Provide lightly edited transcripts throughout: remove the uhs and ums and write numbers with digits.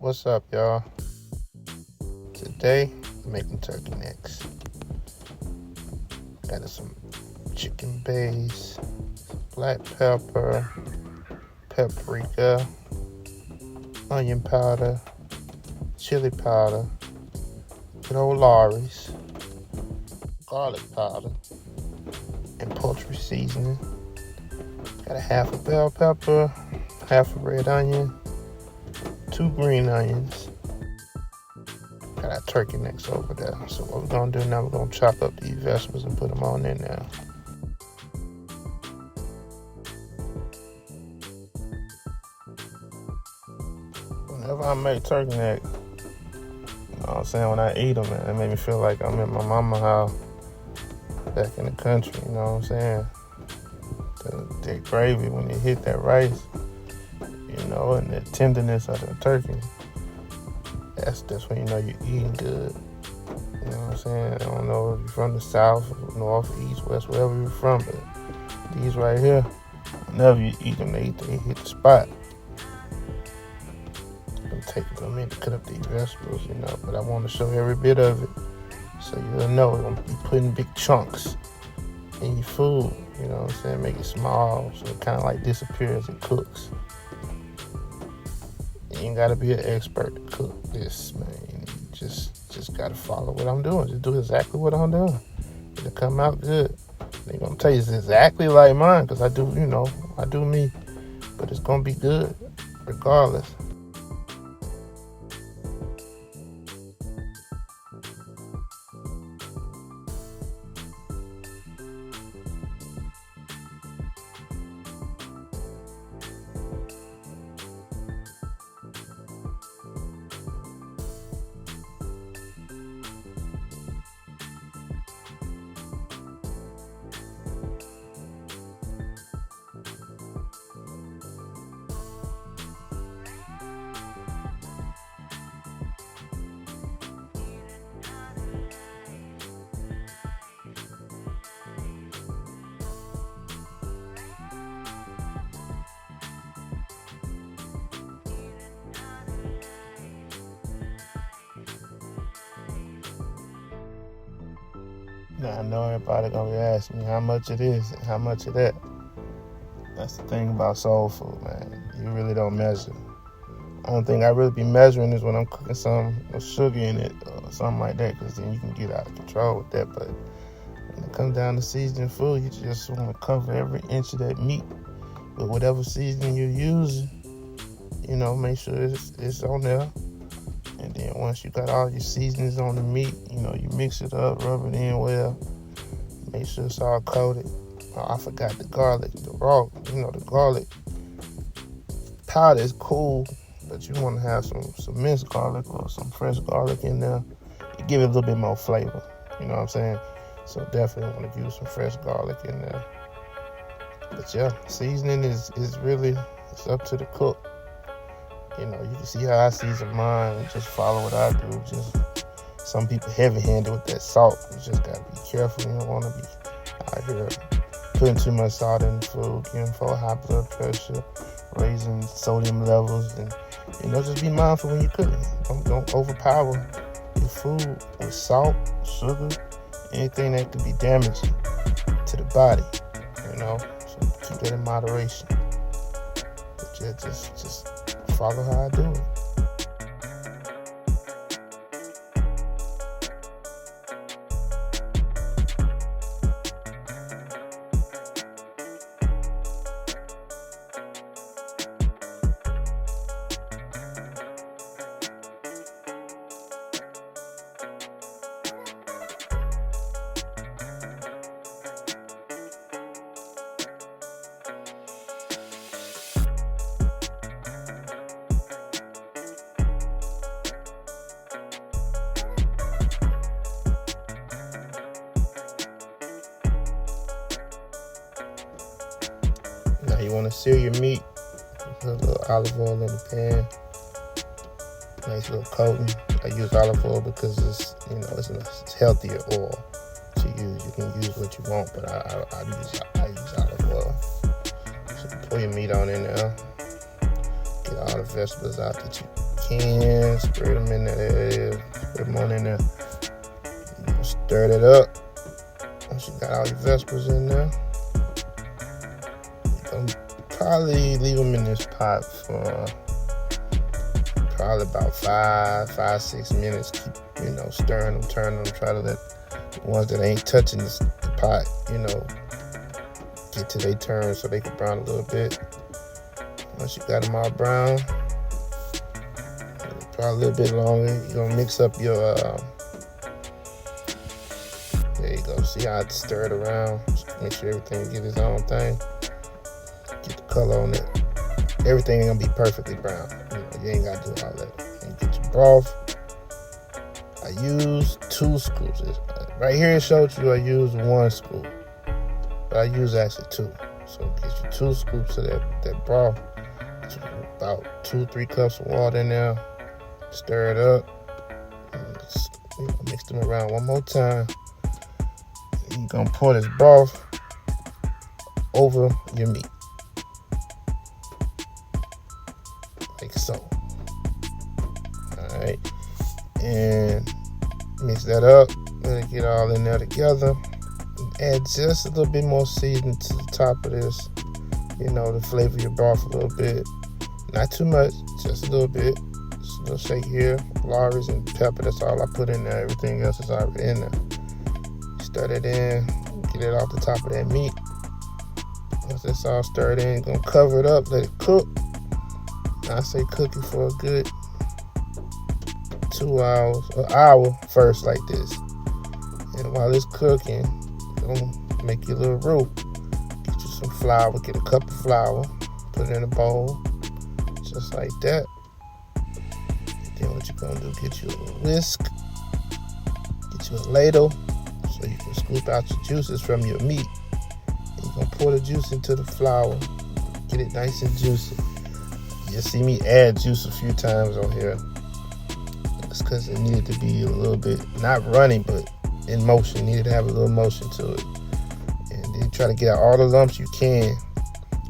What's up, y'all? Today, I'm making turkey necks. Got some chicken base, black pepper, paprika, onion powder, chili powder, good old Lawry's, garlic powder, and poultry seasoning. Got a half a bell pepper, half a red onion, 2 green onions. Got our turkey necks over there. So what we're gonna do now, we're gonna chop up these vegetables and put them on in there. Whenever I make turkey necks, you know what I'm saying, when I eat them, man, it made me feel like I'm in my mama's house back in the country, you know what I'm saying? The gravy, when you hit that rice, you know, and the tenderness of the turkey, that's when you know you're eating good. You know what I'm saying? I don't know if you're from the south, north, east, west, wherever you're from, but these right here, whenever you eat them, they hit the spot. It'll take a minute to cut up these vegetables, you know, but I want to show every bit of it so you'll know we're going to be putting big chunks in your food. You know what I'm saying? Make it small so it kind of like disappears as it cooks. You ain't got to be an expert to cook this, man. You just got to follow what I'm doing. Just do exactly what I'm doing. It'll come out good. They're going to tell you it's exactly like mine because I do me. But it's going to be good regardless. Now I know everybody gonna be asking me how much it is and how much of that. That's the thing about soul food, man. You really don't measure. Only thing I really be measuring is when I'm cooking something with sugar in it or something like that, because then you can get out of control with that. But when it comes down to seasoning food, you just want to cover every inch of that meat with whatever seasoning you're using. You know, make sure it's on there. And then once you got all your seasonings on the meat, you know, you mix it up, rub it in well, make sure it's all coated. Oh, I forgot the garlic, the garlic powder is cool, but you want to have some minced garlic or some fresh garlic in there. You give it a little bit more flavor, you know what I'm saying? So definitely want to use some fresh garlic in there. But yeah, seasoning is really, it's up to the cook. You know, you can see how I season mine and just follow what I do. Just some people heavy-handed with that salt. You just gotta be careful. You don't want to be out here putting too much salt in the food, getting for high blood pressure, raising sodium levels, and you know, just be mindful when you're cooking. Don't overpower your food with salt, sugar, anything that could be damaging to the body. You know, so keep that in moderation. But yeah, just follow how I do it. Now you want to sear your meat. Put a little olive oil in the pan. Nice little coating. I use olive oil because it's healthier oil to use. You can use what you want, but I use olive oil. So pour your meat on in there. Get all the vegetables out that you can. Spread them in there. Spread them on in there. Stir it up. Once you got all your vegetables in there, you're gonna probably leave them in this pot for probably about 5-6 minutes. Keep, stirring them, turning them. Try to let the ones that ain't touching the pot, get to their turn so they can brown a little bit. Once you got them all brown, probably a little bit longer, you're gonna mix up your there you go. See how I stir it around? Just make sure everything get its own thing. Get the color on it. Everything ain't gonna be perfectly brown. You ain't gotta do all that. And get your broth. I use 2 scoops. Right here it shows you I use 1 scoop, but I use actually 2. So get you 2 scoops of that broth. About 2-3 cups of water in there. Stir it up. And mix them around one more time. You're gonna pour this broth over your meat, like so. All right, and mix that up. Let it get all in there together. Add just a little bit more seasoning to the top of this, to flavor your broth a little bit. Not too much, just a little bit. Just a little shake here, Lawry's and pepper. That's all I put in there. Everything else is already in there. Stir it in, get it off the top of that meat. Once that's all stirred in, you're gonna cover it up, let it cook. I say cook it for a good 2 hours, an hour first like this. And while it's cooking, you're gonna make your little roux. Get you some flour, get a cup of flour, put it in a bowl, just like that. And then what you're gonna do, get you a whisk, get you a ladle, so you can scoop out your juices from your meat. And you're gonna pour the juice into the flour, get it nice and juicy. You'll see me add juice a few times on here. It's because it needed to be a little bit, not running, but in motion. It needed to have a little motion to it. And then try to get out all the lumps you can.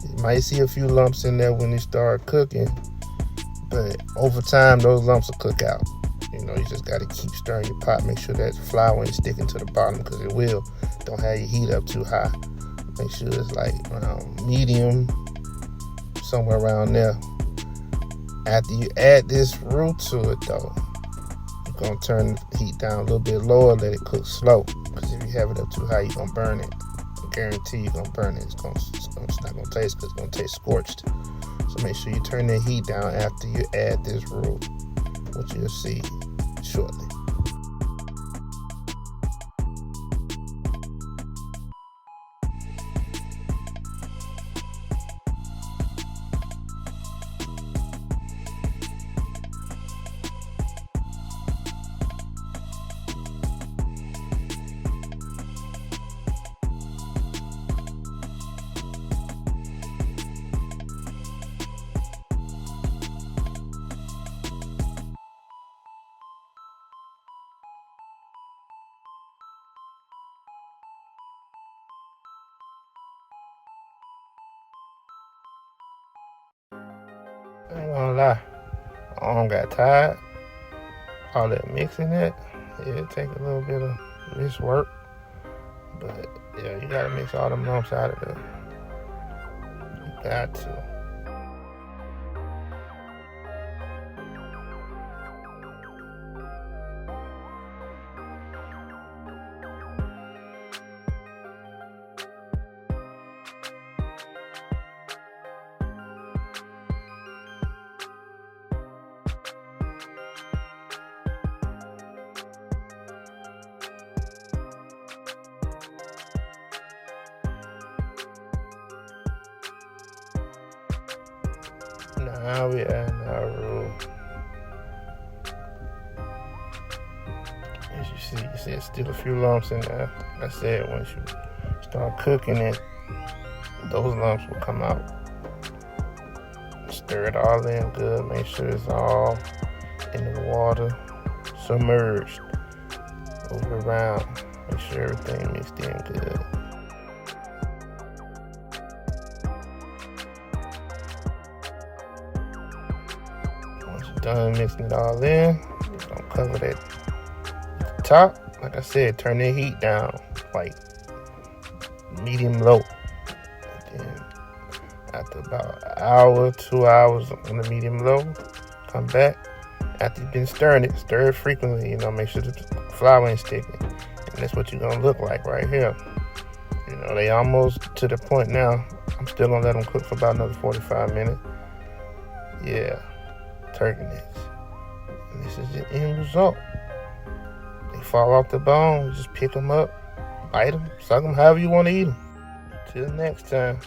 You might see a few lumps in there when you start cooking, but over time, those lumps will cook out. You just got to keep stirring your pot. Make sure that flour ain't sticking to the bottom, because it will. Don't have your heat up too high. Make sure it's like medium, somewhere around there. After you add this roux to it, though, you're going to turn the heat down a little bit lower, let it cook slow. Because if you have it up too high, you're going to burn it. I guarantee you're going to burn it. It's not going to taste good. It's going to taste scorched. So make sure you turn the heat down after you add this roux, which you'll see shortly. I ain't gonna lie, my arm got tired. All that mixing it, it take a little bit of wrist work. But yeah, you gotta mix all them lumps out of there. You got to. Now we add our roux. As you see it's still a few lumps in there. Like I said, once you start cooking it, those lumps will come out. Stir it all in good. Make sure it's all in the water, submerged. Move it around. Make sure everything mixed in good. Done mixing it all in. Don't cover that at the top. Like I said, turn the heat down, like medium low. And then after about an hour, 2 hours on the medium low, come back. After you've been stirring it, stir it frequently, make sure the flour ain't sticking. And that's what you're gonna look like right here. They almost to the point now. I'm still gonna let them cook for about another 45 minutes. Yeah, turkey necks. And this is the end result. They fall off the bone, you just pick them up, bite them, suck them, however you want to eat them. Till next time.